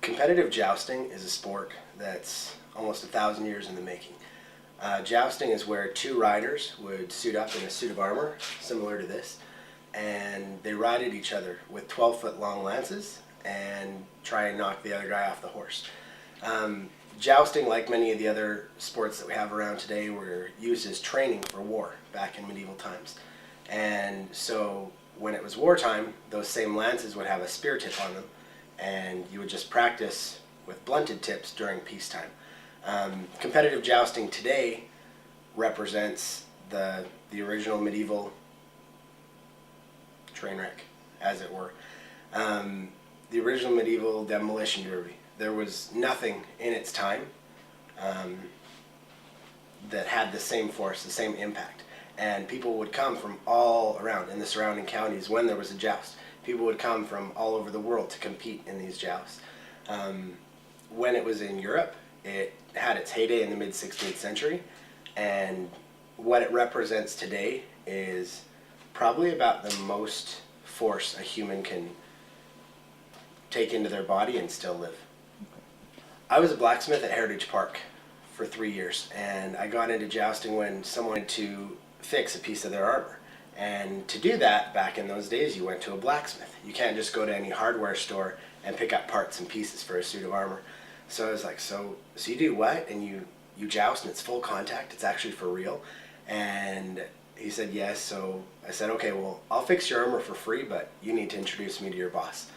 Competitive jousting is a sport that's almost 1,000 years in the making. Jousting is where two riders would suit up in a suit of armor, similar to this, and they ride at each other with 12-foot long lances and try and knock the other guy off the horse. Jousting, like many of the other sports that we have around today, were used as training for war back in medieval times. And so when it was wartime, those same lances would have a spear tip on them, and you would just practice with blunted tips during peacetime. Competitive jousting today represents the original medieval train wreck, as it were. The original medieval demolition derby. There was nothing in its time that had the same force, the same impact. And people would come from all around in the surrounding counties when there was a joust. People would come from all over the world to compete in these jousts. When it was in Europe, it had its heyday in the mid-16th century, and what it represents today is probably about the most force a human can take into their body and still live. I was a blacksmith at Heritage Park for 3 years, and I got into jousting when someone wanted to fix a piece of their armor. And to do that, back in those days, you went to a blacksmith. You can't just go to any hardware store and pick up parts and pieces for a suit of armor. So I was like, so you do what? And you joust, and it's full contact, it's actually for real? And he said yes. So I said, okay, well, I'll fix your armor for free, but you need to introduce me to your boss.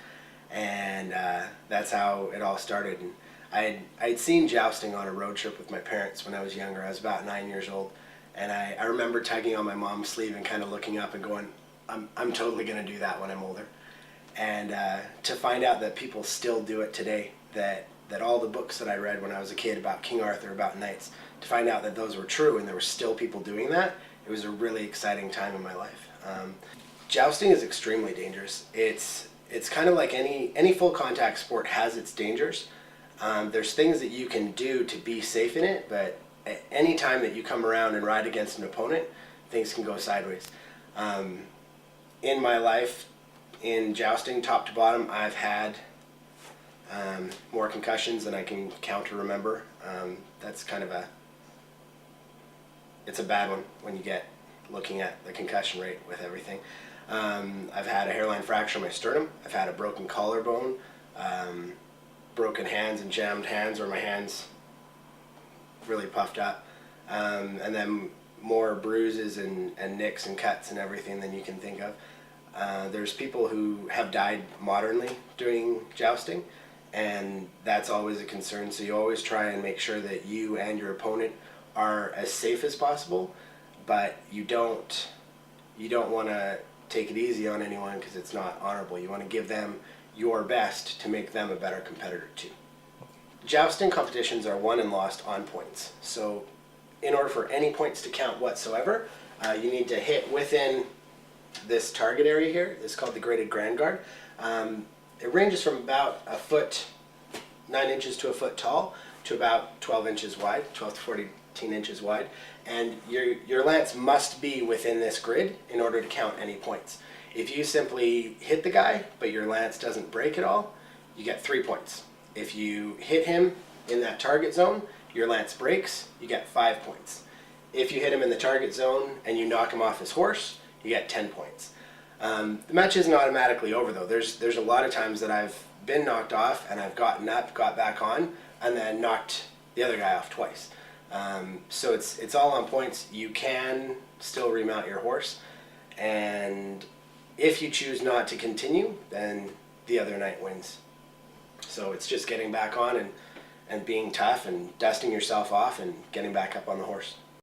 And that's how it all started. And I'd seen jousting on a road trip with my parents when I was younger. I was about 9 years old. And I remember tugging on my mom's sleeve and kind of looking up and going, I'm totally going to do that when I'm older. And to find out that people still do it today, that all the books that I read when I was a kid about King Arthur, about knights, to find out that those were true and there were still people doing that, it was a really exciting time in my life. Jousting is extremely dangerous. It's kind of like any full contact sport has its dangers. There's things that you can do to be safe in it, but at any time that you come around and ride against an opponent, things can go sideways. In my life, in jousting, top to bottom, I've had more concussions than I can count or remember. That's kind of it's a bad one when you get looking at the concussion rate with everything. I've had a hairline fracture in my sternum. I've had a broken collarbone, broken hands and jammed hands, or my hands really puffed up, and then more bruises and nicks and cuts and everything than you can think of. There's people who have died modernly doing jousting, and that's always a concern. So you always try and make sure that you and your opponent are as safe as possible, but you don't want to take it easy on anyone because it's not honorable. You want to give them your best to make them a better competitor too. Jousting competitions are won and lost on points. So in order for any points to count whatsoever, you need to hit within this target area here. This is called the graded grand guard. It ranges from about a foot, 9 inches to a foot tall, to about 12 inches wide, 12 to 14 inches wide. And your lance must be within this grid in order to count any points. If you simply hit the guy, but your lance doesn't break at all, you get 3 points. If you hit him in that target zone, your lance breaks, you get 5 points. If you hit him in the target zone and you knock him off his horse, you get 10 points. The match isn't automatically over though. There's a lot of times that I've been knocked off and I've gotten up, got back on, and then knocked the other guy off twice. So it's all on points. You can still remount your horse, and if you choose not to continue, then the other knight wins. So it's just getting back on and being tough and dusting yourself off and getting back up on the horse.